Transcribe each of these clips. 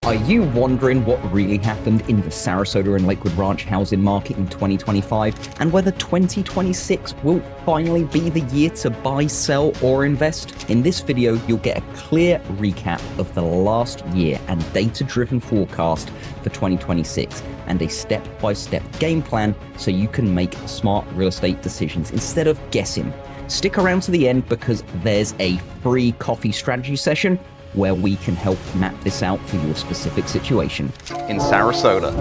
Are you wondering what really happened in the Sarasota and Lakewood Ranch housing market in 2025 and whether 2026 will finally be the year to buy, sell, or invest? In this video, you'll get a clear recap of the last year and data-driven forecast for 2026 and a step-by-step game plan so you can make smart real estate decisions instead of guessing. Stick around to the end because there's a free coffee strategy session where we can help map this out for your specific situation in Sarasota.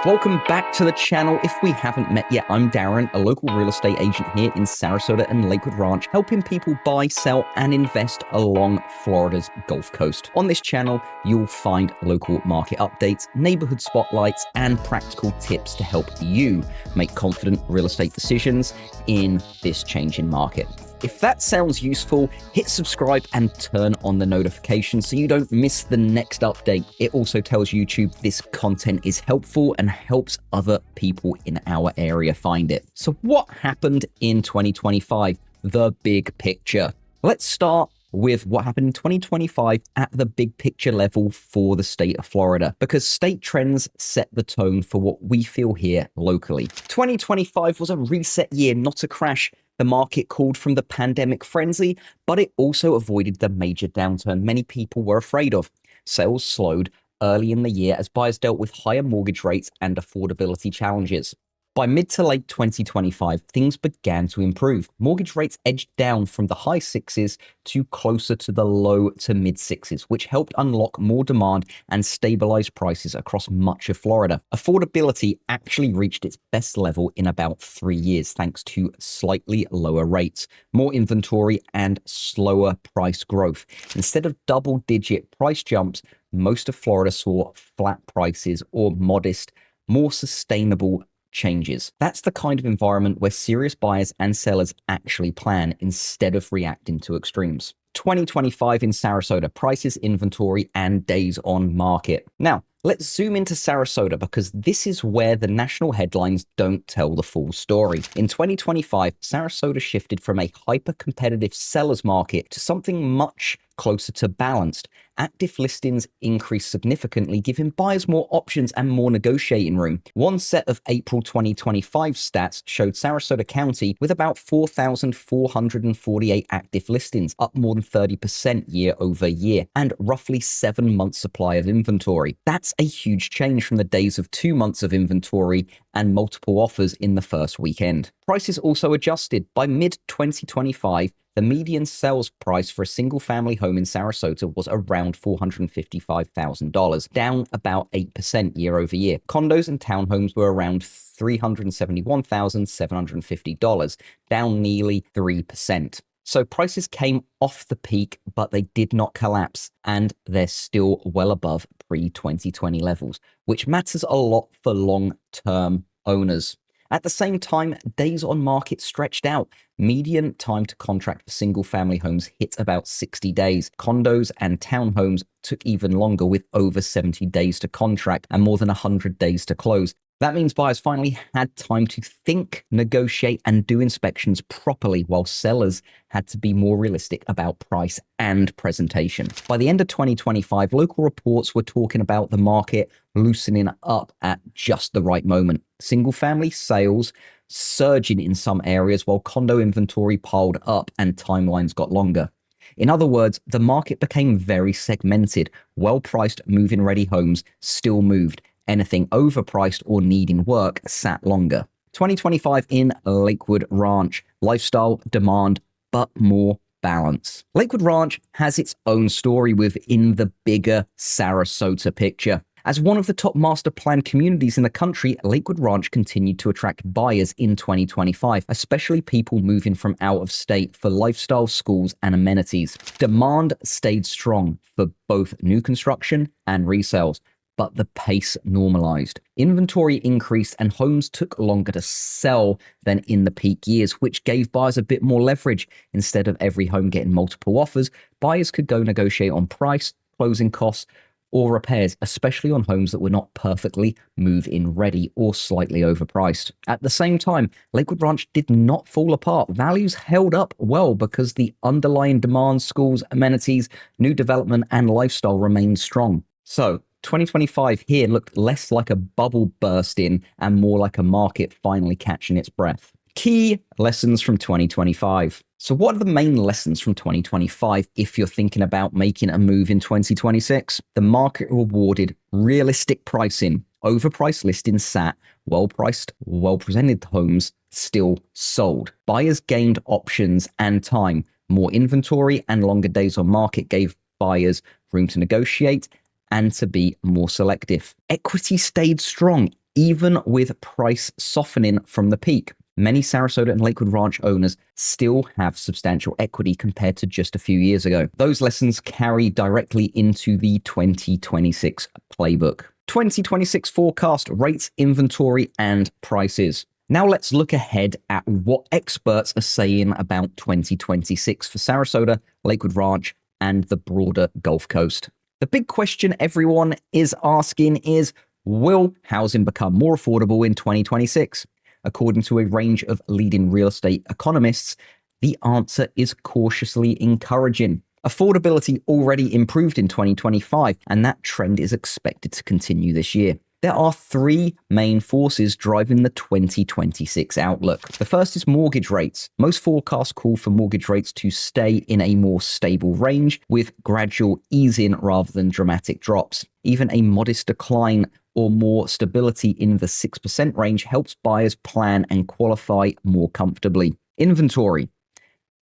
Welcome back to the channel. If we haven't met yet, I'm Darren, a local real estate agent here in Sarasota and Lakewood Ranch, helping people buy, sell, and invest along Florida's Gulf Coast. On this channel, you'll find local market updates, neighborhood spotlights, and practical tips to help you make confident real estate decisions in this changing market. If that sounds useful, hit subscribe and turn on the notifications so you don't miss the next update. It also tells YouTube this content is helpful and helps other people in our area find it. So what happened in 2025? The big picture. Let's start with what happened in 2025 at the big picture level for the state of Florida, because state trends set the tone for what we feel here locally. 2025 was a reset year, not a crash. The market called from the pandemic frenzy, but it also avoided the major downturn many people were afraid of. Sales slowed early in the year as buyers dealt with higher mortgage rates and affordability challenges. By mid to late 2025, things began to improve. Mortgage rates edged down from the high sixes to closer to the low to mid sixes, which helped unlock more demand and stabilize prices across much of Florida. Affordability actually reached its best level in about 3 years, thanks to slightly lower rates, more inventory, and slower price growth. Instead of double-digit price jumps, most of Florida saw flat prices or modest, more sustainable changes. That's the kind of environment where serious buyers and sellers actually plan instead of reacting to extremes. 2025 in Sarasota: prices, inventory, and days on market. Now, let's zoom into Sarasota because this is where the national headlines don't tell the full story. In 2025, Sarasota shifted from a hyper-competitive seller's market to something much closer to balanced. Active listings increased significantly, giving buyers more options and more negotiating room. One set of April 2025 stats showed Sarasota County with about 4,448 active listings, up more than 30% year over year, and roughly 7 months supply of inventory. That's a huge change from the days of 2 months of inventory and multiple offers in the first weekend. Prices also adjusted. By mid-2025, the median sales price for a single-family home in Sarasota was around $455,000, down about 8% year over year. Condos and townhomes were around $371,750, down nearly 3%. So prices came off the peak, but they did not collapse, and they're still well above pre-2020 levels, which matters a lot for long-term owners. At the same time, days on market stretched out. Median time to contract for single-family homes hit about 60 days. Condos and townhomes took even longer, with over 70 days to contract and more than 100 days to close. That means buyers finally had time to think, negotiate, and do inspections properly, while sellers had to be more realistic about price and presentation. By the end of 2025, local reports were talking about the market loosening up at just the right moment. Single-family sales surging in some areas, while condo inventory piled up and timelines got longer. In other words, the market became very segmented. Well-priced move-in-ready homes still moved. Anything overpriced or needing work sat longer. 2025 in Lakewood Ranch: lifestyle, demand, but more balance. Lakewood Ranch has its own story within the bigger Sarasota picture. As one of the top master plan communities in the country, Lakewood Ranch continued to attract buyers in 2025, especially people moving from out of state for lifestyle, schools, and amenities. Demand stayed strong for both new construction and resales, but the pace normalized. Inventory increased and homes took longer to sell than in the peak years, which gave buyers a bit more leverage. Instead of every home getting multiple offers, buyers could go negotiate on price, closing costs, or repairs, especially on homes that were not perfectly move-in ready or slightly overpriced. At the same time, Lakewood Ranch did not fall apart. Values held up well because the underlying demand, schools, amenities, new development, and lifestyle remained strong. So 2025 here looked less like a bubble bursting and more like a market finally catching its breath. Key lessons from 2025. So what are the main lessons from 2025 if you're thinking about making a move in 2026? The market rewarded realistic pricing. Overpriced listings sat, well-priced, well-presented homes still sold. Buyers gained options and time. More inventory and longer days on market gave buyers room to negotiate and to be more selective. Equity stayed strong, even with price softening from the peak. Many Sarasota and Lakewood Ranch owners still have substantial equity compared to just a few years ago. Those lessons carry directly into the 2026 playbook. 2026 forecast, rates, inventory, and prices. Now let's look ahead at what experts are saying about 2026 for Sarasota, Lakewood Ranch, and the broader Gulf Coast. The big question everyone is asking is, will housing become more affordable in 2026? According to a range of leading real estate economists, the answer is cautiously encouraging. Affordability already improved in 2025, and that trend is expected to continue this year. There are three main forces driving the 2026 outlook. The first is mortgage rates. Most forecasts call for mortgage rates to stay in a more stable range with gradual easing rather than dramatic drops. Even a modest decline or more stability in the 6% range helps buyers plan and qualify more comfortably. Inventory.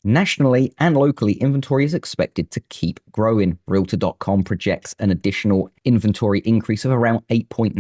Nationally and locally, inventory is expected to keep growing. Realtor.com projects an additional inventory increase of around 8.9%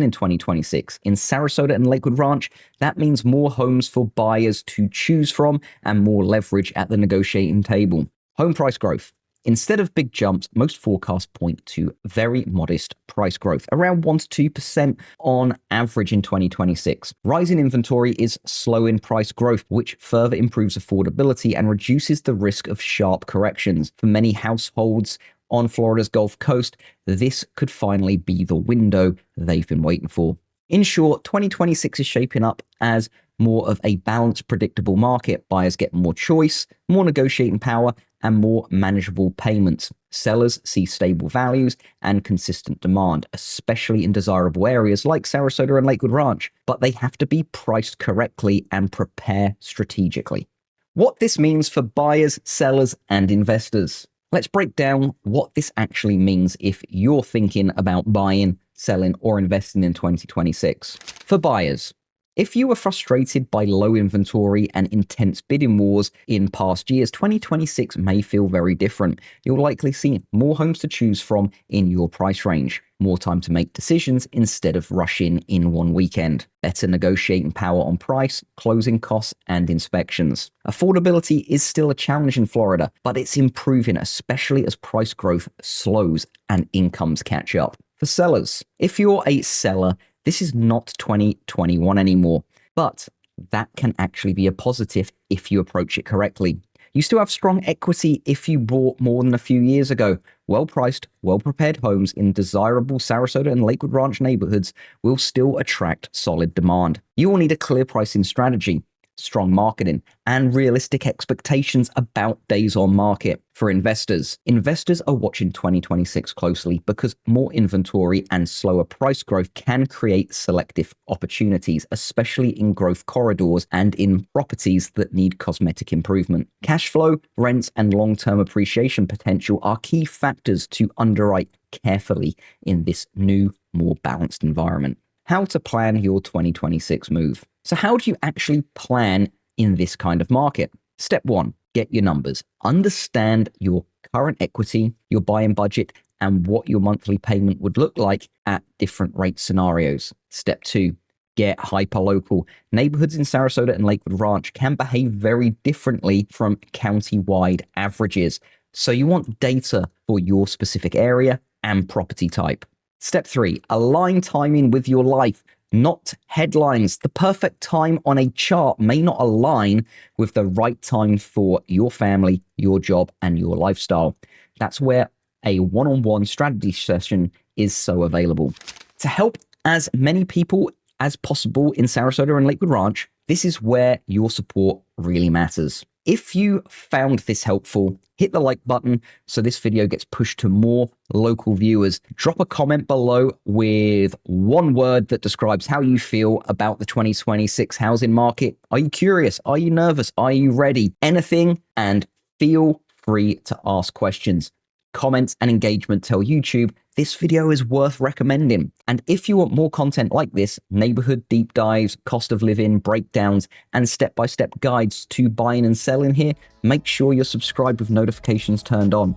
in 2026. In Sarasota and Lakewood Ranch, that means more homes for buyers to choose from and more leverage at the negotiating table. Home price growth. Instead of big jumps, most forecasts point to very modest price growth, around 1 to 2% on average in 2026. Rising inventory is slowing price growth, which further improves affordability and reduces the risk of sharp corrections. For many households on Florida's Gulf Coast, this could finally be the window they've been waiting for. In short, 2026 is shaping up as more of a balanced, predictable market. Buyers get more choice, more negotiating power, and more manageable payments. Sellers see stable values and consistent demand, especially in desirable areas like Sarasota and Lakewood Ranch, but they have to be priced correctly and prepare strategically. What this means for buyers, sellers, and investors. Let's break down what this actually means if you're thinking about buying, selling, or investing in 2026. For buyers, if you were frustrated by low inventory and intense bidding wars in past years, 2026 may feel very different. You'll likely see more homes to choose from in your price range, more time to make decisions instead of rushing in one weekend, better negotiating power on price, closing costs, and inspections. Affordability is still a challenge in Florida, but it's improving, especially as price growth slows and incomes catch up. For sellers, if you're a seller, this is not 2021 anymore, but that can actually be a positive if you approach it correctly. You still have strong equity if you bought more than a few years ago. Well-priced, well-prepared homes in desirable Sarasota and Lakewood Ranch neighborhoods will still attract solid demand. You will need a clear pricing strategy, strong marketing, and realistic expectations about days on market. For investors, investors are watching 2026 closely because more inventory and slower price growth can create selective opportunities, especially in growth corridors and in properties that need cosmetic improvement. Cash flow, rents, and long-term appreciation potential are key factors to underwrite carefully in this new, more balanced environment. How to plan your 2026 move. So how do you actually plan in this kind of market? Step 1, get your numbers. Understand your current equity, your buying budget, and what your monthly payment would look like at different rate scenarios. Step 2, get hyperlocal. Neighborhoods in Sarasota and Lakewood Ranch can behave very differently from county-wide averages. So you want data for your specific area and property type. Step 3, align timing with your life, not headlines. The perfect time on a chart may not align with the right time for your family, your job, and your lifestyle. That's where a one-on-one strategy session is so available. To help as many people as possible in Sarasota and Lakewood Ranch, this is where your support really matters. If you found this helpful, hit the like button so this video gets pushed to more local viewers. Drop a comment below with one word that describes how you feel about the 2026 housing market. Are you curious? Are you nervous? Are you ready? Anything, and feel free to ask questions. Comments and engagement tell YouTube this video is worth recommending. And if you want more content like this, neighborhood deep dives, cost of living breakdowns, and step-by-step guides to buying and selling here, make sure you're subscribed with notifications turned on.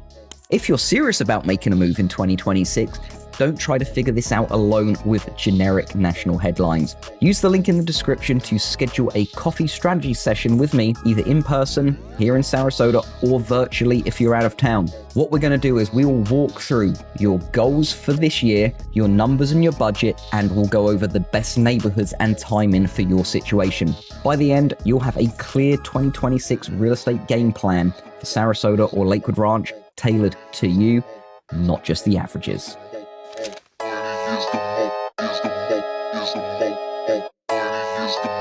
If you're serious about making a move in 2026, don't try to figure this out alone with generic national headlines. Use the link in the description to schedule a coffee strategy session with me, either in person here in Sarasota or virtually if you're out of town. What we're going to do is we will walk through your goals for this year, your numbers and your budget, and we'll go over the best neighborhoods and timing for your situation. By the end, you'll have a clear 2026 real estate game plan for Sarasota or Lakewood Ranch, tailored to you, not just the averages. Is the